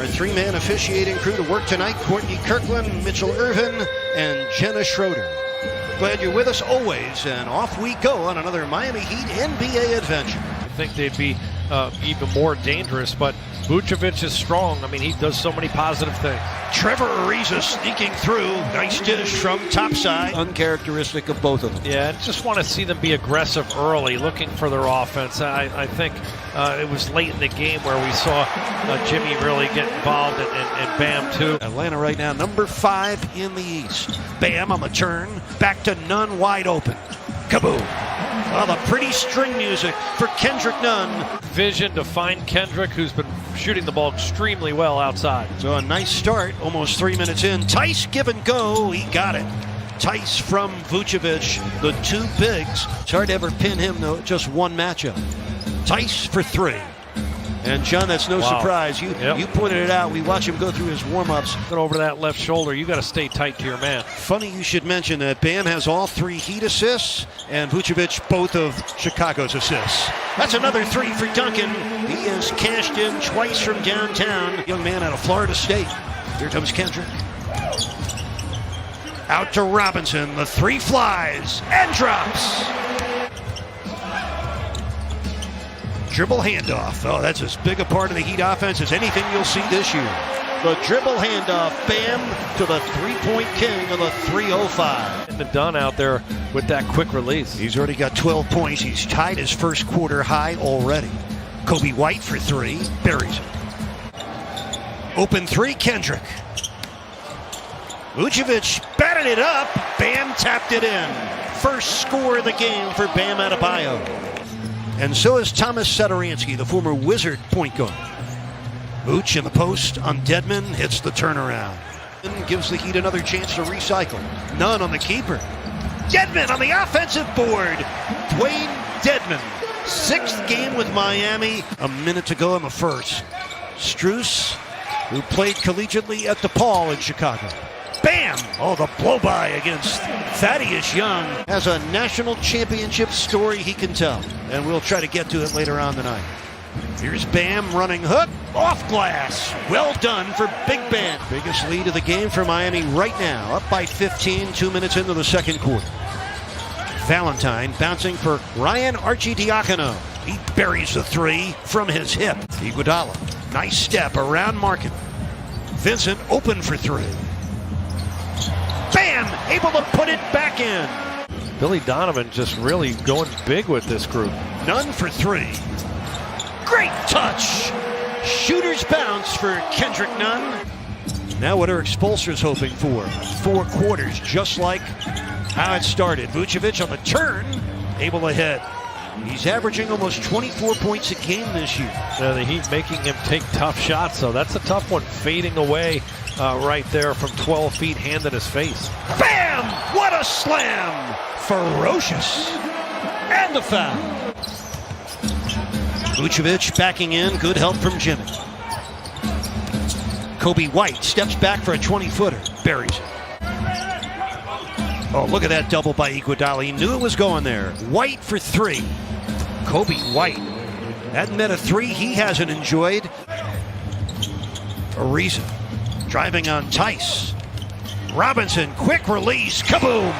Our three-man officiating crew to work tonight: Courtney Kirkland, Mitchell Irvin, and Jenna Schroeder. Glad you're with us always, and off we go on another Miami Heat NBA adventure. I think they'd be even more dangerous, but Vucevic is strong. I mean, he does so many positive things. Trevor Ariza sneaking through. Nice dish from topside. Uncharacteristic of both of them. Yeah, I just want to see them be aggressive early, looking for their offense. I think it was late in the game where we saw Jimmy really get involved, and Bam too. Atlanta right now, number 5 in the East. Bam on the turn. Back to Nunn, wide open. Kaboom. Oh, the pretty string music for Kendrick Nunn. Vision to find Kendrick, who's been shooting the ball extremely well outside. So a nice start, almost 3 minutes in. Tice give and go, he got it. Tice from Vucevic, the two bigs. It's hard to ever pin him though, just one matchup. Tice for 3. And John, that's no surprise. You pointed it out. We watch him go through his warm-ups. Over that left shoulder, you got to stay tight to your man. Funny you should mention that Bam has all 3 Heat assists, and Vucevic both of Chicago's assists. That's another 3 for Duncan. He is cashed in twice from downtown. Young man out of Florida State. Here comes Kendrick. Out to Robinson. The 3 flies and drops. Dribble handoff. Oh, that's as big a part of the Heat offense as anything you'll see this year. The dribble handoff, Bam to the three-point king of the 3:05. And the Dunn out there with that quick release. He's already got 12 points. He's tied his first quarter high already. Coby White for 3, buries it. Open 3, Kendrick. Vucevic batted it up. Bam tapped it in. First score of the game for Bam Adebayo. And so is Thomas Satoransky, the former Wizard point guard. Vooch in the post on Dedmon, hits the turnaround. And gives the Heat another chance to recycle. None on the keeper. Dedmon on the offensive board. Dwayne Dedmon, 6th game with Miami. A minute to go in the first. Strus, who played collegiately at DePaul in Chicago. Bam! Oh, the blow-by against Thaddeus Young. Has a national championship story he can tell. And we'll try to get to it later on tonight. Here's Bam running hook, off glass. Well done for Big Bam. Biggest lead of the game for Miami right now. Up by 15, 2 minutes into the second quarter. Valentine bouncing for Ryan Arcidiacono. He buries the 3 from his hip. Iguodala, nice step around Markin. Vincent open for 3. Bam! Able to put it back in. Billy Donovan just really going big with this group. Nunn for 3. Great touch! Shooter's bounce for Kendrick Nunn. Now what are expulsors hoping for? 4 quarters, just like how it started. Vucevic on the turn, able to hit. He's averaging almost 24 points a game this year. The Heat making him take tough shots, so that's a tough one. Fading away right there from 12 feet, hand in his face. Bam! What a slam! Ferocious. And the foul. Vucevic backing in, good help from Jimmy. Coby White steps back for a 20-footer, buries it. Oh, look at that double by Iguodala. He knew it was going there. White for 3. Coby White. Hadn't met a 3 he hasn't enjoyed. Ariza driving on Tice. Robinson, quick release, kaboom!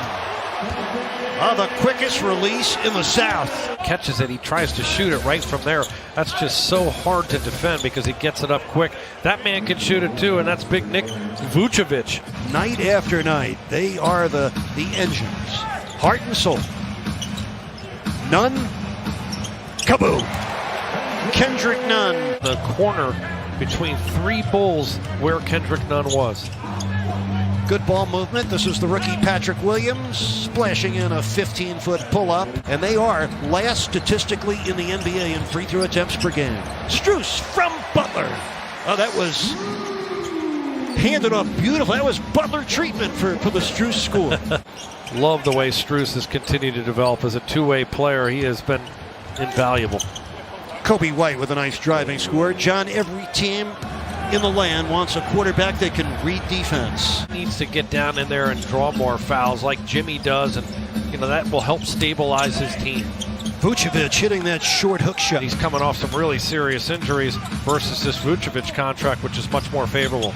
Oh, the quickest release in the South. Catches it, he tries to shoot it right from there. That's just so hard to defend because he gets it up quick. That man can shoot it too, and that's Big Nick Vucevic. Night after night, they are the engines. Heart and soul. Nunn, kaboom! Kendrick Nunn. The corner between 3 Bulls where Kendrick Nunn was. Good ball movement. This is the rookie Patrick Williams splashing in a 15-foot pull-up. And they are last statistically in the NBA in free throw attempts per game. Strus from Butler. Oh, that was handed up beautiful. That was Butler treatment for the Strus score. Love the way Strus has continued to develop as a two-way player. He has been invaluable. Coby White with a nice driving score. John, every team in the land wants a quarterback that can read defense. Needs to get down in there and draw more fouls like Jimmy does, and that will help stabilize his team. Vucevic hitting that short hook shot. He's coming off some really serious injuries versus this Vucevic contract, which is much more favorable.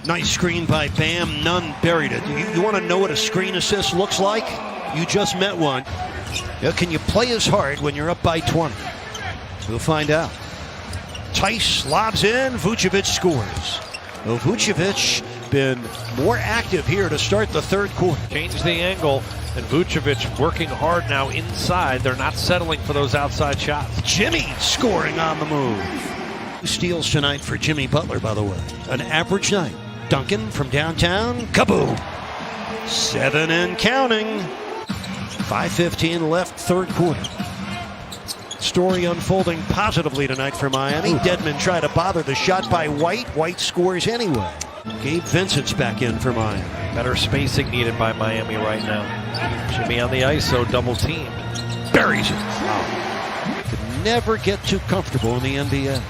Nice screen by Bam. Nunn buried it. You want to know what a screen assist looks like? You just met one. Yeah, can you play as hard when you're up by 20? We'll find out. Tice lobs in. Vucevic scores. Well, Vucevic been more active here to start the third quarter. Change the angle, and Vucevic working hard now inside. They're not settling for those outside shots. Jimmy scoring on the move. 2 steals tonight for Jimmy Butler, by the way. An average night. Duncan from downtown. Kaboom! 7 and counting. 5:15 left, third quarter. Story unfolding positively tonight for Miami. Dedmon tried to bother the shot by White. White scores anyway. Gabe Vincent's back in for Miami. Better spacing needed by Miami right now. Jimmy on the ISO, double teamed. Buries it. Wow. Could never get too comfortable in the NBA.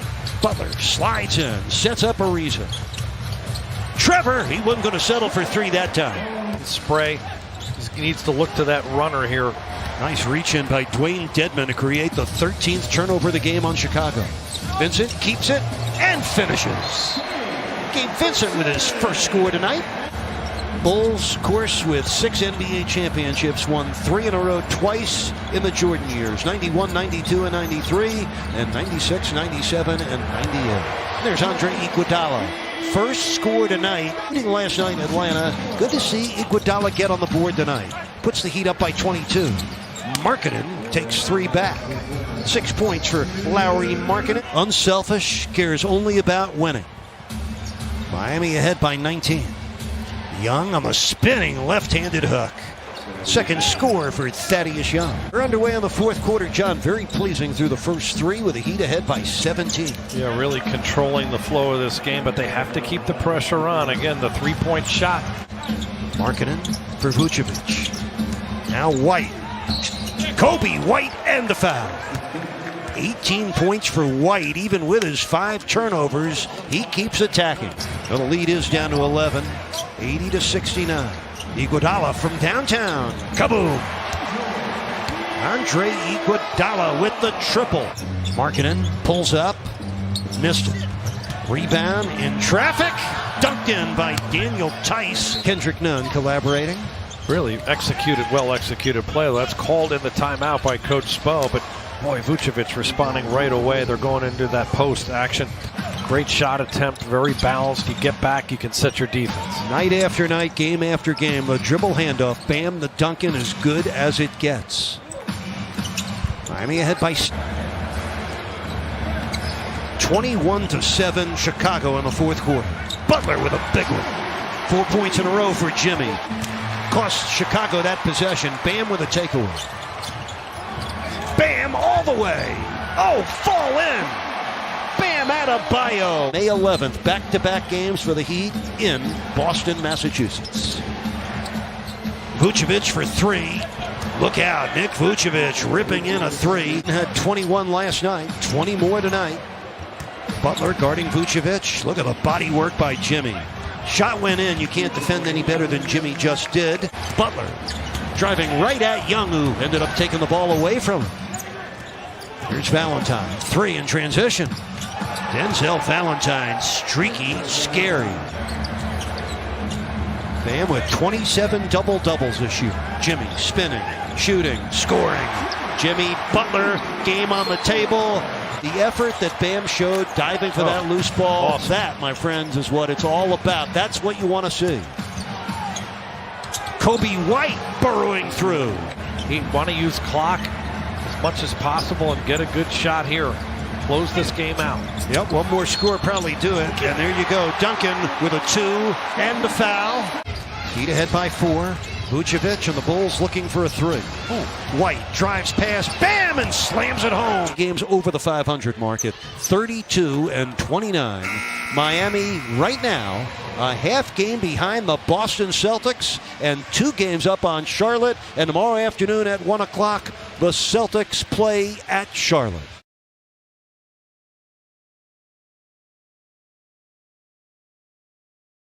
Butler slides in, sets up Ariza. Trevor, he wasn't going to settle for 3 that time. Spray, he needs to look to that runner here. Nice reach in by Dwayne Dedmon to create the 13th turnover of the game on Chicago. Vincent keeps it and finishes. Gabe Vincent with his first score tonight. Bulls, of course, with 6 NBA championships, won 3 in a row twice in the Jordan years, 91, 92, and 93, and 96, 97, and 98. There's Andre Iguodala. First score tonight, last night in Atlanta. Good to see Iguodala get on the board tonight. Puts the Heat up by 22. Markkanen takes 3 back. 6 points for Lauri Markkanen. Unselfish, cares only about winning. Miami ahead by 19. Young on the spinning left-handed hook. Second score for Thaddeus Young. We're underway on the fourth quarter, John. Very pleasing through the first 3 with the Heat ahead by 17. Yeah, really controlling the flow of this game, but they have to keep the pressure on. Again, the 3-point shot. Markkanen for Vucevic. Now White. Coby White and the foul. 18 points for White, even with his 5 turnovers. He keeps attacking. The lead is down to 11, 80-69. Iguodala from downtown. Kaboom! Andre Iguodala with the triple. Markkanen pulls up. Missed it. Rebound in traffic. Dunked in by Daniel Tice. Kendrick Nunn collaborating. Really well executed play. That's called in the timeout by Coach Spo, but boy, Vucevic responding right away. They're going into that post action. Great shot attempt, very balanced. You get back, you can set your defense. Night after night, game after game, a dribble handoff. Bam, the Duncan, as good as it gets. Miami ahead by 21-7, Chicago in the fourth quarter. Butler with a big one. 4 points in a row for Jimmy. Cost Chicago that possession. Bam with a takeaway. Bam all the way. Oh, fall in. Bam Adebayo. May 11th, back-to-back games for the Heat in Boston, Massachusetts. Vucevic for 3. Look out, Nick Vucevic ripping in a 3. Had 21 last night, 20 more tonight. Butler guarding Vucevic. Look at the body work by Jimmy. Shot went in. You can't defend any better than Jimmy just did. Butler driving right at Young, who ended up taking the ball away from him. Here's Valentine. 3 in transition. Denzel Valentine, streaky, scary. Bam with 27 double-doubles this year. Jimmy spinning, shooting, scoring. Jimmy Butler, game on the table. The effort that Bam showed diving for that loose ball, awesome. That, my friends, is what it's all about. That's what you want to see. Coby White burrowing through. He want to use clock as much as possible and get a good shot here. Close this game out. Yep, one more score probably do it. And there you go. Duncan with a 2 and the foul. Heat ahead by 4. Vucevic and the Bulls looking for a 3. White drives past, bam, and slams it home. Games over the 500 mark at 32-29. Miami right now a half game behind the Boston Celtics and 2 games up on Charlotte. And tomorrow afternoon at 1 o'clock, the Celtics play at Charlotte.